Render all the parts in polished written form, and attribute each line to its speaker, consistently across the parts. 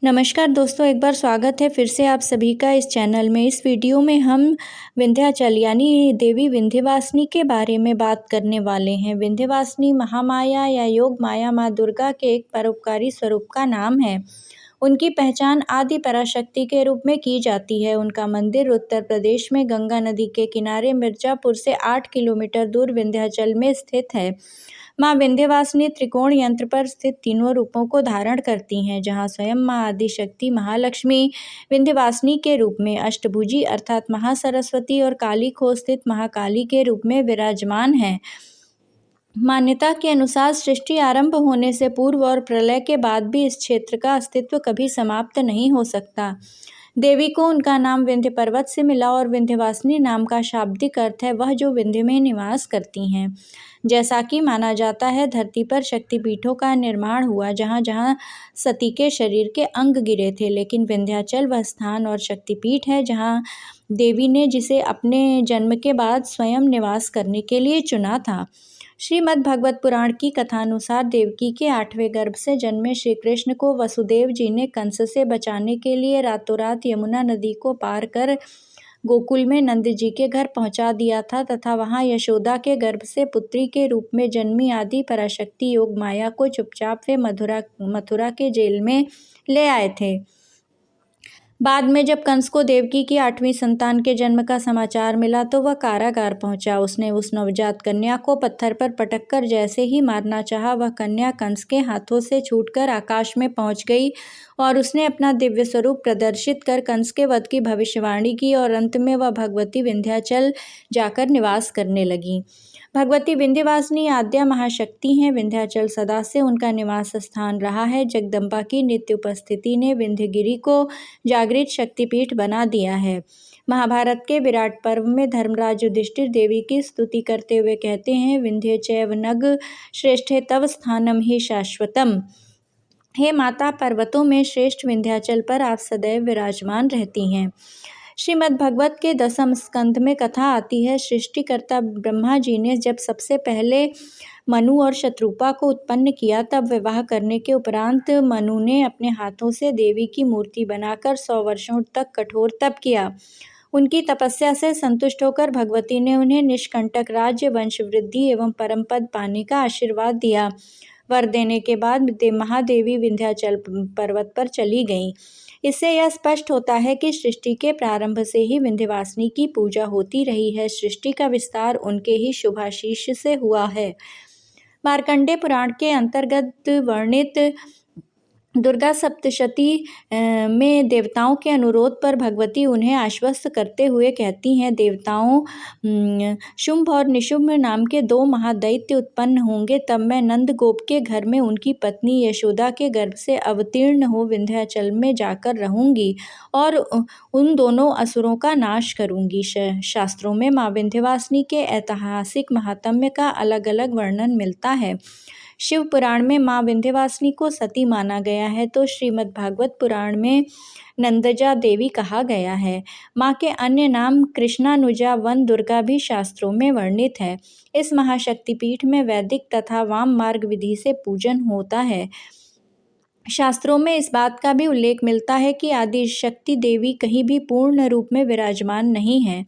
Speaker 1: नमस्कार दोस्तों, एक बार स्वागत है फिर से आप सभी का इस चैनल में। इस वीडियो में हम विंध्याचल यानी देवी विंध्यवासिनी के बारे में बात करने वाले हैं। विंध्यवासिनी महामाया या योग माया माँ दुर्गा के एक परोपकारी स्वरूप का नाम है। उनकी पहचान आदि पराशक्ति के रूप में की जाती है। उनका मंदिर उत्तर प्रदेश में गंगा नदी के किनारे मिर्जापुर से 8 किलोमीटर दूर विंध्याचल में स्थित है। माँ विंध्यवासिनी त्रिकोण यंत्र पर स्थित तीनों रूपों को धारण करती हैं, जहाँ स्वयं माँ आदिशक्ति महालक्ष्मी विंध्यवासिनी के रूप में, अष्टभुजी अर्थात महासरस्वती और काली खो स्थित महाकाली के रूप में विराजमान हैं। मान्यता के अनुसार सृष्टि आरंभ होने से पूर्व और प्रलय के बाद भी इस क्षेत्र का अस्तित्व कभी समाप्त नहीं हो सकता। देवी को उनका नाम विंध्य पर्वत से मिला और विंध्यवासिनी नाम का शाब्दिक अर्थ है वह जो विंध्य में निवास करती हैं। जैसा कि माना जाता है, धरती पर शक्तिपीठों का निर्माण हुआ जहाँ जहाँ सती के शरीर के अंग गिरे थे, लेकिन विंध्याचल वह स्थान और शक्तिपीठ है जहाँ देवी ने जिसे अपने जन्म के बाद स्वयं निवास करने के लिए चुना था। श्रीमद् भागवत पुराण की कथानुसार देवकी के 8वें गर्भ से जन्मे श्री कृष्ण को वसुदेव जी ने कंस से बचाने के लिए रातों रात यमुना नदी को पार कर गोकुल में नंद जी के घर पहुंचा दिया था तथा वहां यशोदा के गर्भ से पुत्री के रूप में जन्मी आदि पराशक्ति योग माया को चुपचाप वे मथुरा के जेल में ले आए थे। बाद में जब कंस को देवकी की 8वीं संतान के जन्म का समाचार मिला तो वह कारागार पहुंचा। उसने उस नवजात कन्या को पत्थर पर पटककर जैसे ही मारना चाहा, वह कन्या कंस के हाथों से छूटकर आकाश में पहुंच गई और उसने अपना दिव्य स्वरूप प्रदर्शित कर कंस के वध की भविष्यवाणी की और अंत में वह भगवती विंध्याचल जाकर निवास करने लगी। भगवती विंध्यवासिनी आद्या महाशक्ति हैं। विंध्याचल सदा से उनका निवास स्थान रहा है। जगदम्बा की नित्य उपस्थिति ने विंध्यगिरि को जागृत शक्तिपीठ बना दिया है। महाभारत के विराट पर्व में धर्मराज युधिष्ठिर देवी की स्तुति करते हुए कहते हैं, विंध्य चैव नग श्रेष्ठे तव स्थानम ही शाश्वतम। हे माता, पर्वतों में श्रेष्ठ विंध्याचल पर आप सदैव विराजमान रहती हैं। श्रीमद् भगवत के 10वें स्कंध में कथा आती है, सृष्टिकर्ता ब्रह्मा जी ने जब सबसे पहले मनु और शत्रुपा को उत्पन्न किया, तब विवाह करने के उपरांत मनु ने अपने हाथों से देवी की मूर्ति बनाकर 100 वर्षों तक कठोर तप किया। उनकी तपस्या से संतुष्ट होकर भगवती ने उन्हें निष्कंटक राज्य, वंश वृद्धि एवं परम पद पाने का आशीर्वाद दिया। वर देने के बाद महादेवी विंध्याचल पर्वत पर चली गईं। इससे यह स्पष्ट होता है कि सृष्टि के प्रारंभ से ही विंध्यवासिनी की पूजा होती रही है। सृष्टि का विस्तार उनके ही शुभाशीष से हुआ है। मार्कंडेय पुराण के अंतर्गत वर्णित दुर्गा सप्तशती में देवताओं के अनुरोध पर भगवती उन्हें आश्वस्त करते हुए कहती हैं, देवताओं शुंभ और निशुंभ नाम के 2 महादैत्य उत्पन्न होंगे, तब मैं नंदगोप के घर में उनकी पत्नी यशोदा के गर्भ से अवतीर्ण हो विंध्याचल में जाकर रहूंगी और उन दोनों असुरों का नाश करूंगी। शास्त्रों में माँ विंध्यवासिनी के ऐतिहासिक महात्म्य का अलग अलग वर्णन मिलता है। शिव पुराण में माँ विंध्यवासिनी को सती माना गया है, तो श्रीमद् भागवत पुराण में नंदजा देवी कहा गया है। माँ के अन्य नाम कृष्णानुजा, वन दुर्गा भी शास्त्रों में वर्णित है। इस महाशक्तिपीठ में वैदिक तथा वाम मार्ग विधि से पूजन होता है। शास्त्रों में इस बात का भी उल्लेख मिलता है कि आदि शक्ति देवी कहीं भी पूर्ण रूप में विराजमान नहीं है।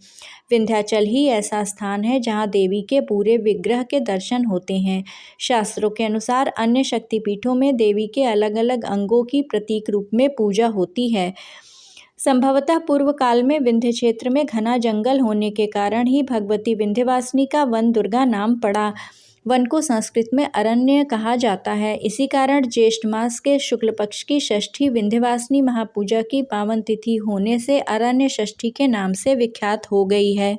Speaker 1: विंध्याचल ही ऐसा स्थान है जहाँ देवी के पूरे विग्रह के दर्शन होते हैं। शास्त्रों के अनुसार अन्य शक्तिपीठों में देवी के अलग अलग अंगों की प्रतीक रूप में पूजा होती है। संभवतः पूर्व काल में विंध्य क्षेत्र में घना जंगल होने के कारण ही भगवती विंध्यवासिनी का वन दुर्गा नाम पड़ा। वन को संस्कृत में अरण्य कहा जाता है। इसी कारण ज्येष्ठ मास के शुक्ल पक्ष की षष्ठी विंध्यवासिनी महापूजा की पावन तिथि होने से अरण्य षष्ठी के नाम से विख्यात हो गई है।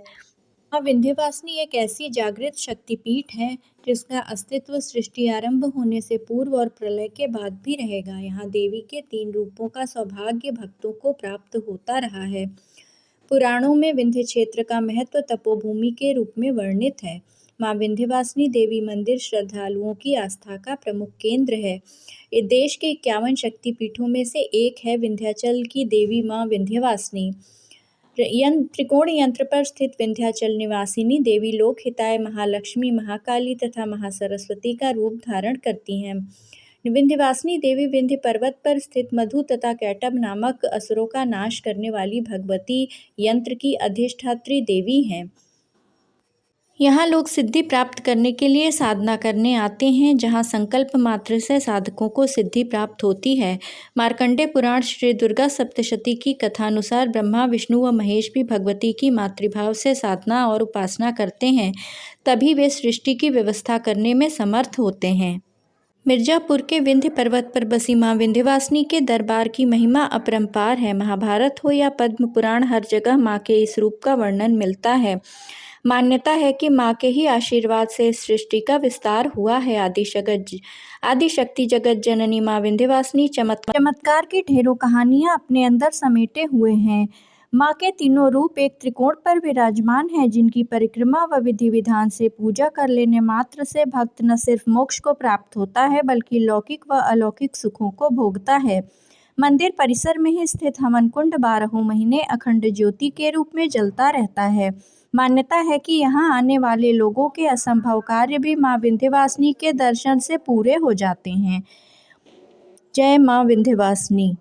Speaker 1: विंध्यवासिनी एक ऐसी जागृत शक्तिपीठ है जिसका अस्तित्व सृष्टि आरंभ होने से पूर्व और प्रलय के बाद भी रहेगा। यहाँ देवी के 3 रूपों का सौभाग्य भक्तों को प्राप्त होता रहा है। पुराणों में विंध्य क्षेत्र का महत्व तपोभूमि के रूप में वर्णित है। माँ विंध्यवासिनी देवी मंदिर श्रद्धालुओं की आस्था का प्रमुख केंद्र है। इस देश के 51 शक्तिपीठों में से एक है विंध्याचल की देवी माँ विंध्यवासिनी। त्रिकोण यंत्र पर स्थित विंध्याचल निवासिनी देवी लोक हिताय महालक्ष्मी, महाकाली तथा महासरस्वती का रूप धारण करती हैं। विंध्यवासिनी देवी विंध्य पर्वत पर स्थित मधु तथा कैटभ नामक असुरों का नाश करने वाली भगवती यंत्र की अधिष्ठात्री देवी हैं। यहाँ लोग सिद्धि प्राप्त करने के लिए साधना करने आते हैं, जहाँ संकल्प मात्र से साधकों को सिद्धि प्राप्त होती है। मार्कंडेय पुराण श्री दुर्गा सप्तशती की कथानुसार ब्रह्मा, विष्णु व महेश भी भगवती की मातृभाव से साधना और उपासना करते हैं, तभी वे सृष्टि की व्यवस्था करने में समर्थ होते हैं। मिर्जापुर के विंध्य पर्वत पर बसी मां विंध्यवासिनी के दरबार की महिमा अपरंपार है। महाभारत हो या पद्म पुराण, हर जगह मां के इस रूप का वर्णन मिलता है। मान्यता है कि मां के ही आशीर्वाद से इस सृष्टि का विस्तार हुआ है। आदिशक्ति जगत जननी मां विंध्यवासिनी चमत्कार की ढेरों कहानियां अपने अंदर समेटे हुए हैं। मां के तीनों रूप एक त्रिकोण पर विराजमान हैं, जिनकी परिक्रमा व विधि विधान से पूजा कर लेने मात्र से भक्त न सिर्फ मोक्ष को प्राप्त होता है, बल्कि लौकिक व अलौकिक सुखों को भोगता है। मंदिर परिसर में ही स्थित हवन कुंड 12 महीने अखंड ज्योति के रूप में जलता रहता है। मान्यता है कि यहाँ आने वाले लोगों के असंभव कार्य भी मां विंध्यवासिनी के दर्शन से पूरे हो जाते हैं। जय मां विंध्यवासिनी।